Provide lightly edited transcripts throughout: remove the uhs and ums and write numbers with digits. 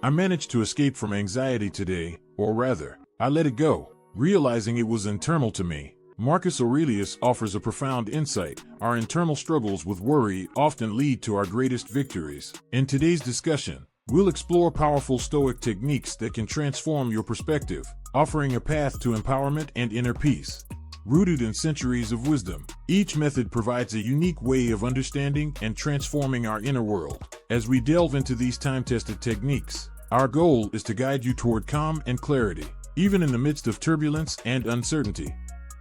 I managed to escape from anxiety today, or rather, I let it go, realizing it was internal to me. Marcus Aurelius offers a profound insight. Our internal struggles with worry often lead to our greatest victories. In today's discussion, we'll explore powerful Stoic techniques that can transform your perspective, offering a path to empowerment and inner peace. Rooted in centuries of wisdom, each method provides a unique way of understanding and transforming our inner world. As we delve into these time-tested techniques, our goal is to guide you toward calm and clarity, even in the midst of turbulence and uncertainty.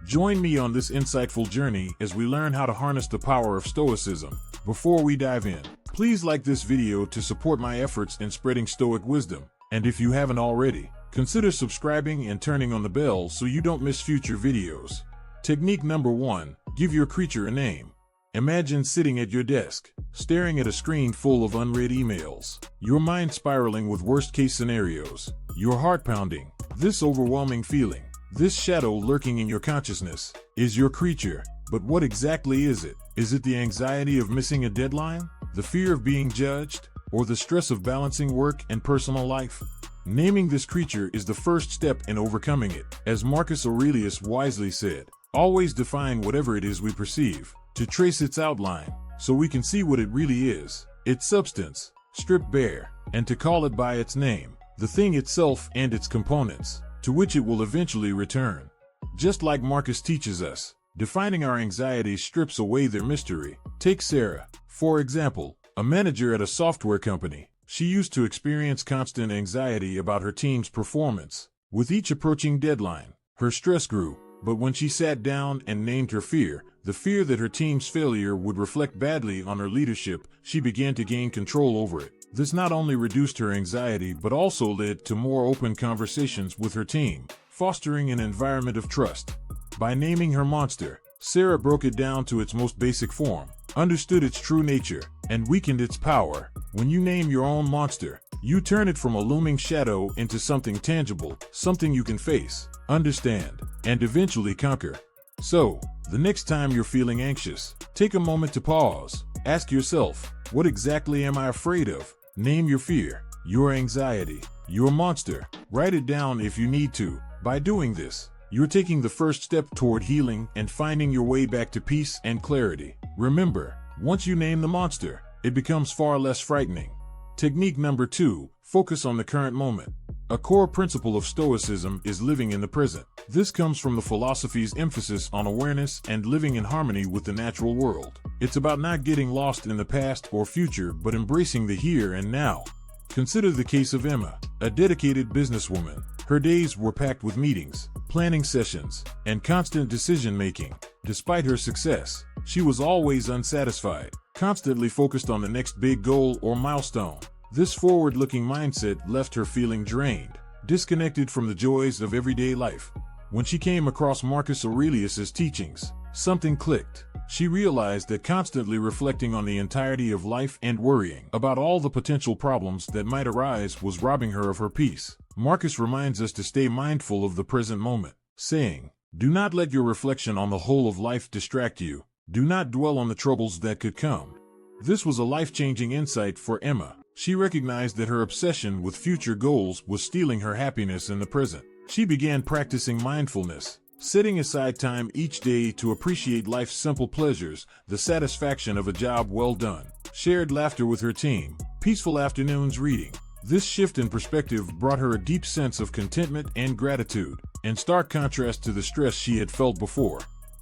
Join me on this insightful journey as we learn how to harness the power of Stoicism. Before we dive in, please like this video to support my efforts in spreading Stoic wisdom. And if you haven't already, consider subscribing and turning on the bell so you don't miss future videos. Technique number 1, give your creature a name. Imagine sitting at your desk, staring at a screen full of unread emails, your mind spiraling with worst-case scenarios, your heart pounding. This overwhelming feeling, this shadow lurking in your consciousness, is your creature. But what exactly is it? Is it the anxiety of missing a deadline, the fear of being judged, or the stress of balancing work and personal life? Naming this creature is the first step in overcoming it. As Marcus Aurelius wisely said, always define whatever it is we perceive, to trace its outline, so we can see what it really is, its substance, stripped bare, and to call it by its name, the thing itself and its components, to which it will eventually return. Just like Marcus teaches us, defining our anxiety strips away their mystery. Take Sarah, for example, a manager at a software company. She used to experience constant anxiety about her team's performance. With each approaching deadline, her stress grew. But when she sat down and named her fear, the fear that her team's failure would reflect badly on her leadership, she began to gain control over it. This not only reduced her anxiety but also led to more open conversations with her team, fostering an environment of trust. By naming her monster, Sarah broke it down to its most basic form, understood its true nature, and weakened its power. When you name your own monster, you turn it from a looming shadow into something tangible, something you can face, understand, and eventually conquer. So, the next time you're feeling anxious, take a moment to pause. Ask yourself, what exactly am I afraid of? Name your fear, your anxiety, your monster. Write it down if you need to. By doing this, you're taking the first step toward healing and finding your way back to peace and clarity. Remember, once you name the monster, it becomes far less frightening. Technique number 2, focus on the current moment. A core principle of Stoicism is living in the present. This comes from the philosophy's emphasis on awareness and living in harmony with the natural world. It's about not getting lost in the past or future but embracing the here and now. Consider the case of Emma, a dedicated businesswoman. Her days were packed with meetings, planning sessions, and constant decision-making. Despite her success, she was always unsatisfied, constantly focused on the next big goal or milestone. This forward-looking mindset left her feeling drained, disconnected from the joys of everyday life. When she came across Marcus Aurelius's teachings, something clicked. She realized that constantly reflecting on the entirety of life and worrying about all the potential problems that might arise was robbing her of her peace. Marcus reminds us to stay mindful of the present moment, saying, "Do not let your reflection on the whole of life distract you. Do not dwell on the troubles that could come." This was a life-changing insight for Emma. She recognized that her obsession with future goals was stealing her happiness in the present. She began practicing mindfulness, setting aside time each day to appreciate life's simple pleasures, the satisfaction of a job well done, shared laughter with her team, peaceful afternoons reading. This shift in perspective brought her a deep sense of contentment and gratitude, in stark contrast to the stress she had felt before.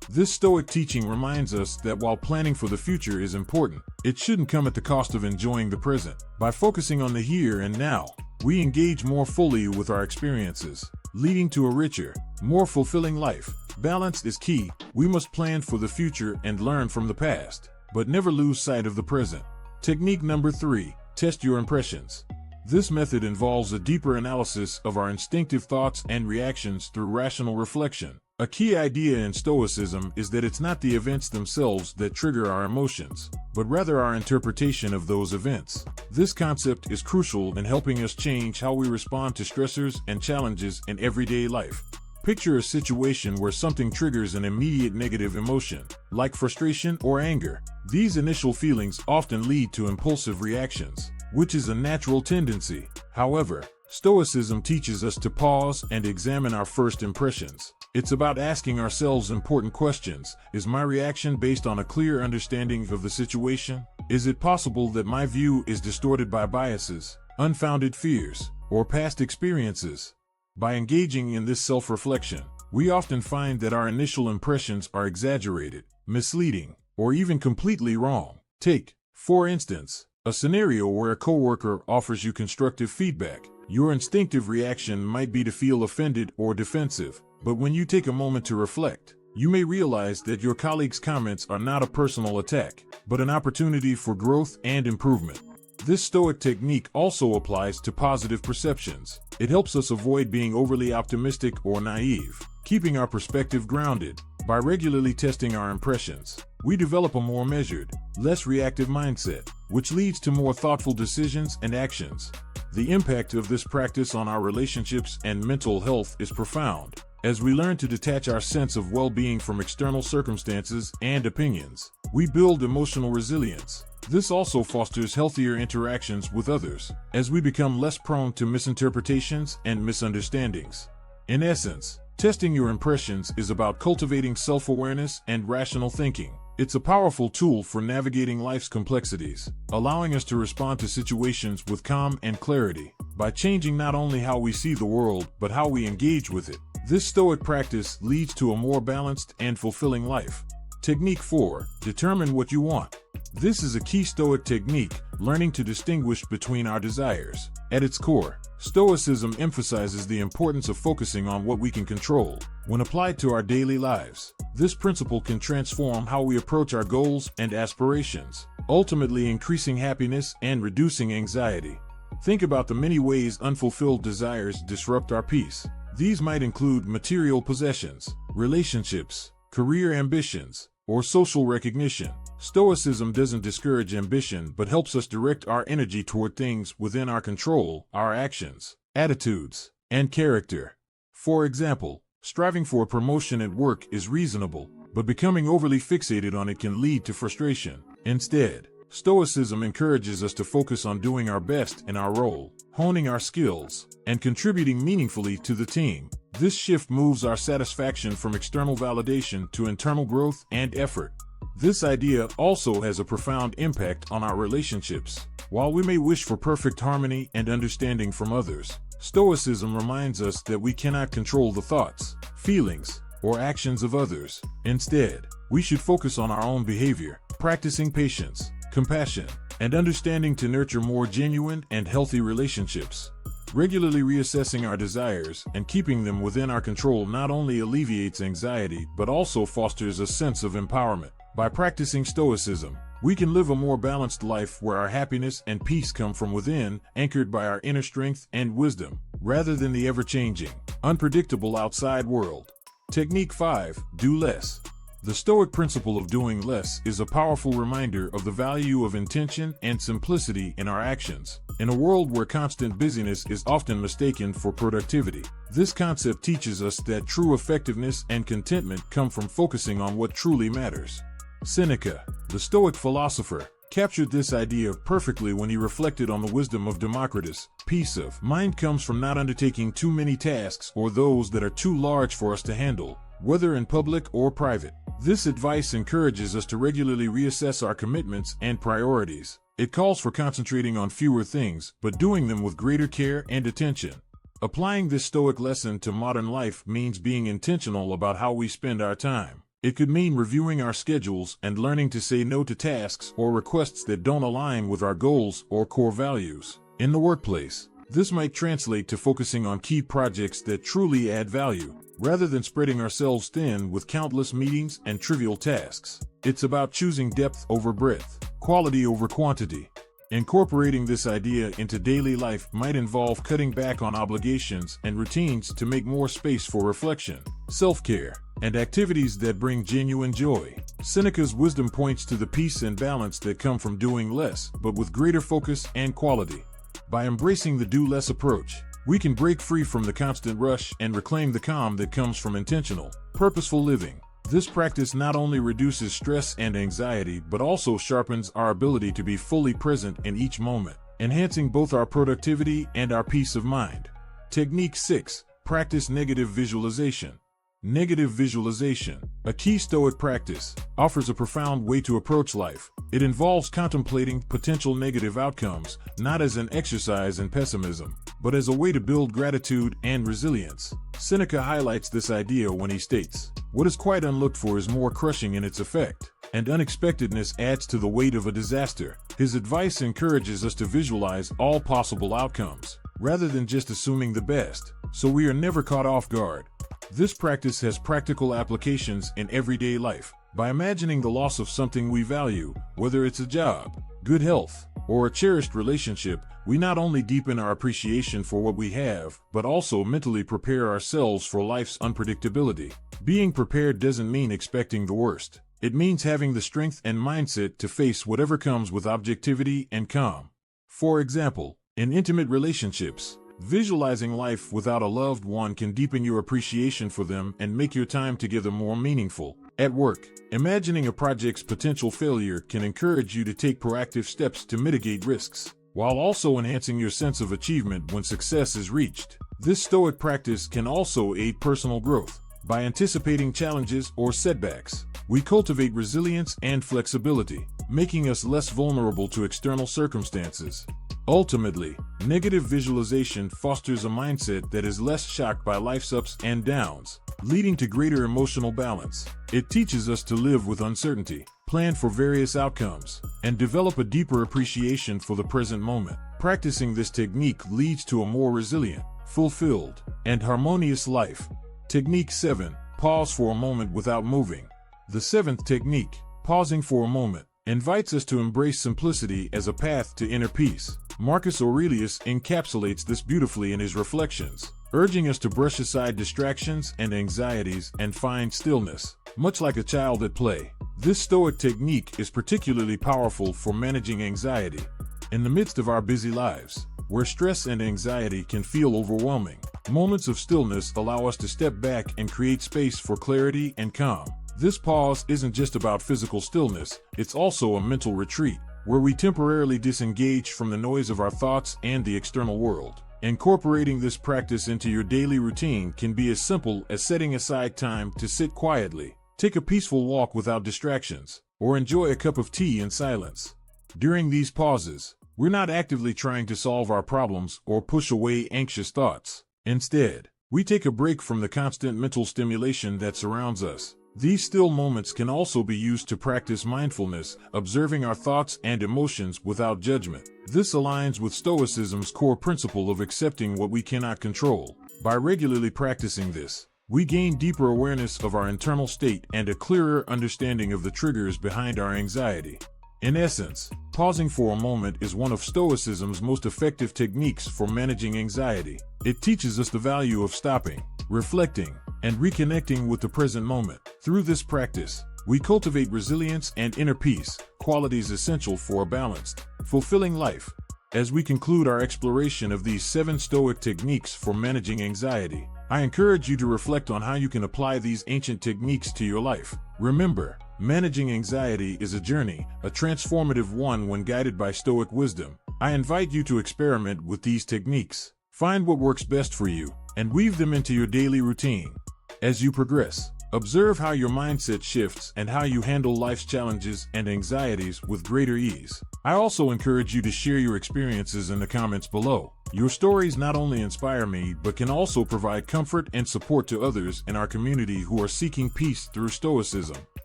This Stoic teaching reminds us that while planning for the future is important, it shouldn't come at the cost of enjoying the present. By focusing on the here and now, we engage more fully with our experiences, leading to a richer, more fulfilling life. Balance is key. We must plan for the future and learn from the past, but never lose sight of the present. Technique number 3, test your impressions. This method involves a deeper analysis of our instinctive thoughts and reactions through rational reflection. A key idea in Stoicism is that it's not the events themselves that trigger our emotions, but rather our interpretation of those events. This concept is crucial in helping us change how we respond to stressors and challenges in everyday life. Picture a situation where something triggers an immediate negative emotion, like frustration or anger. These initial feelings often lead to impulsive reactions, which is a natural tendency. However, Stoicism teaches us to pause and examine our first impressions. It's about asking ourselves important questions. Is my reaction based on a clear understanding of the situation? Is it possible that my view is distorted by biases, unfounded fears, or past experiences? By engaging in this self-reflection, we often find that our initial impressions are exaggerated, misleading, or even completely wrong. Take, for instance, a scenario where a coworker offers you constructive feedback. Your instinctive reaction might be to feel offended or defensive, but when you take a moment to reflect, you may realize that your colleague's comments are not a personal attack, but an opportunity for growth and improvement. This Stoic technique also applies to positive perceptions. It helps us avoid being overly optimistic or naive, keeping our perspective grounded. By regularly testing our impressions, we develop a more measured, less reactive mindset, which leads to more thoughtful decisions and actions. The impact of this practice on our relationships and mental health is profound. As we learn to detach our sense of well-being from external circumstances and opinions, we build emotional resilience. This also fosters healthier interactions with others, as we become less prone to misinterpretations and misunderstandings. In essence, testing your impressions is about cultivating self-awareness and rational thinking. It's a powerful tool for navigating life's complexities, allowing us to respond to situations with calm and clarity. By changing not only how we see the world, but how we engage with it, this Stoic practice leads to a more balanced and fulfilling life. Technique 4. Determine what you want. This is a key Stoic technique, learning to distinguish between our desires. At its core, Stoicism emphasizes the importance of focusing on what we can control. When applied to our daily lives, this principle can transform how we approach our goals and aspirations, ultimately increasing happiness and reducing anxiety. Think about the many ways unfulfilled desires disrupt our peace. These might include material possessions, relationships, career ambitions, or social recognition. Stoicism doesn't discourage ambition but helps us direct our energy toward things within our control, our actions, attitudes, and character. For example, striving for a promotion at work is reasonable, but becoming overly fixated on it can lead to frustration. Instead, Stoicism encourages us to focus on doing our best in our role, honing our skills, and contributing meaningfully to the team. This shift moves our satisfaction from external validation to internal growth and effort. This idea also has a profound impact on our relationships. While we may wish for perfect harmony and understanding from others, Stoicism reminds us that we cannot control the thoughts, feelings, or actions of others. Instead, we should focus on our own behavior, practicing patience, compassion, and understanding to nurture more genuine and healthy relationships. Regularly reassessing our desires and keeping them within our control not only alleviates anxiety but also fosters a sense of empowerment. By practicing Stoicism, we can live a more balanced life where our happiness and peace come from within, anchored by our inner strength and wisdom, rather than the ever-changing, unpredictable outside world. Technique 5. Do less. The Stoic principle of doing less is a powerful reminder of the value of intention and simplicity in our actions. In a world where constant busyness is often mistaken for productivity, this concept teaches us that true effectiveness and contentment come from focusing on what truly matters. Seneca, the Stoic philosopher, captured this idea perfectly when he reflected on the wisdom of Democritus. Peace of mind comes from not undertaking too many tasks or those that are too large for us to handle, whether in public or private. This advice encourages us to regularly reassess our commitments and priorities. It calls for concentrating on fewer things, but doing them with greater care and attention. Applying this Stoic lesson to modern life means being intentional about how we spend our time. It could mean reviewing our schedules and learning to say no to tasks or requests that don't align with our goals or core values. In the workplace, this might translate to focusing on key projects that truly add value, rather than spreading ourselves thin with countless meetings and trivial tasks. It's about choosing depth over breadth, quality over quantity. Incorporating this idea into daily life might involve cutting back on obligations and routines to make more space for reflection, self-care, and activities that bring genuine joy. Seneca's wisdom points to the peace and balance that come from doing less, but with greater focus and quality. By embracing the do less approach, we can break free from the constant rush and reclaim the calm that comes from intentional, purposeful living. This practice not only reduces stress and anxiety but also sharpens our ability to be fully present in each moment. enhancing both our productivity and our peace of mind. Technique 6. Practice negative visualization. Negative visualization, a key Stoic practice, offers a profound way to approach life. It involves contemplating potential negative outcomes, not as an exercise in pessimism, but as a way to build gratitude and resilience. Seneca highlights this idea when he states, "What is quite unlooked for is more crushing in its effect, and unexpectedness adds to the weight of a disaster." His advice encourages us to visualize all possible outcomes, rather than just assuming the best, so we are never caught off guard. This practice has practical applications in everyday life. By imagining the loss of something we value, whether it's a job, good health, or a cherished relationship, we not only deepen our appreciation for what we have, but also mentally prepare ourselves for life's unpredictability. Being prepared doesn't mean expecting the worst. It means having the strength and mindset to face whatever comes with objectivity and calm. For example, in intimate relationships, visualizing life without a loved one can deepen your appreciation for them and make your time together more meaningful. At work, imagining a project's potential failure can encourage you to take proactive steps to mitigate risks, while also enhancing your sense of achievement when success is reached. This Stoic practice can also aid personal growth. By anticipating challenges or setbacks, we cultivate resilience and flexibility, making us less vulnerable to external circumstances. Ultimately, negative visualization fosters a mindset that is less shocked by life's ups and downs, leading to greater emotional balance. It teaches us to live with uncertainty, plan for various outcomes, and develop a deeper appreciation for the present moment. Practicing this technique leads to a more resilient, fulfilled, and harmonious life. Technique 7. Pause for a moment without moving. The seventh technique, pausing for a moment, invites us to embrace simplicity as a path to inner peace. Marcus Aurelius encapsulates this beautifully in his Reflections, urging us to brush aside distractions and anxieties and find stillness, much like a child at play. This Stoic technique is particularly powerful for managing anxiety. In the midst of our busy lives, where stress and anxiety can feel overwhelming, moments of stillness allow us to step back and create space for clarity and calm. This pause isn't just about physical stillness, it's also a mental retreat, where we temporarily disengage from the noise of our thoughts and the external world. Incorporating this practice into your daily routine can be as simple as setting aside time to sit quietly, take a peaceful walk without distractions, or enjoy a cup of tea in silence. During these pauses, we're not actively trying to solve our problems or push away anxious thoughts. Instead, we take a break from the constant mental stimulation that surrounds us. These still moments can also be used to practice mindfulness, observing our thoughts and emotions without judgment. This aligns with Stoicism's core principle of accepting what we cannot control. By regularly practicing this, we gain deeper awareness of our internal state and a clearer understanding of the triggers behind our anxiety. In essence, pausing for a moment is one of Stoicism's most effective techniques for managing anxiety. It teaches us the value of stopping, reflecting, and reconnecting with the present moment. Through this practice, we cultivate resilience and inner peace, qualities essential for a balanced, fulfilling life. As we conclude our exploration of these 7 Stoic techniques for managing anxiety, I encourage you to reflect on how you can apply these ancient techniques to your life. Remember, managing anxiety is a journey, a transformative one when guided by Stoic wisdom. I invite you to experiment with these techniques. Find what works best for you, and weave them into your daily routine. As you progress, observe how your mindset shifts and how you handle life's challenges and anxieties with greater ease. I also encourage you to share your experiences in the comments below. Your stories not only inspire me, but can also provide comfort and support to others in our community who are seeking peace through Stoicism.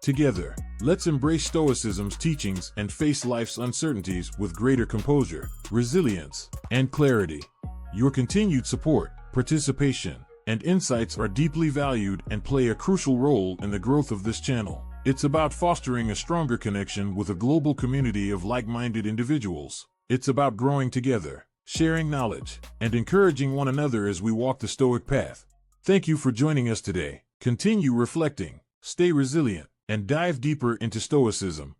Together, let's embrace Stoicism's teachings and face life's uncertainties with greater composure, resilience, and clarity. Your continued support, participation, and insights are deeply valued and play a crucial role in the growth of this channel. It's about fostering a stronger connection with a global community of like-minded individuals. It's about growing together, sharing knowledge, and encouraging one another as we walk the Stoic path. Thank you for joining us today. Continue reflecting, stay resilient, and dive deeper into Stoicism.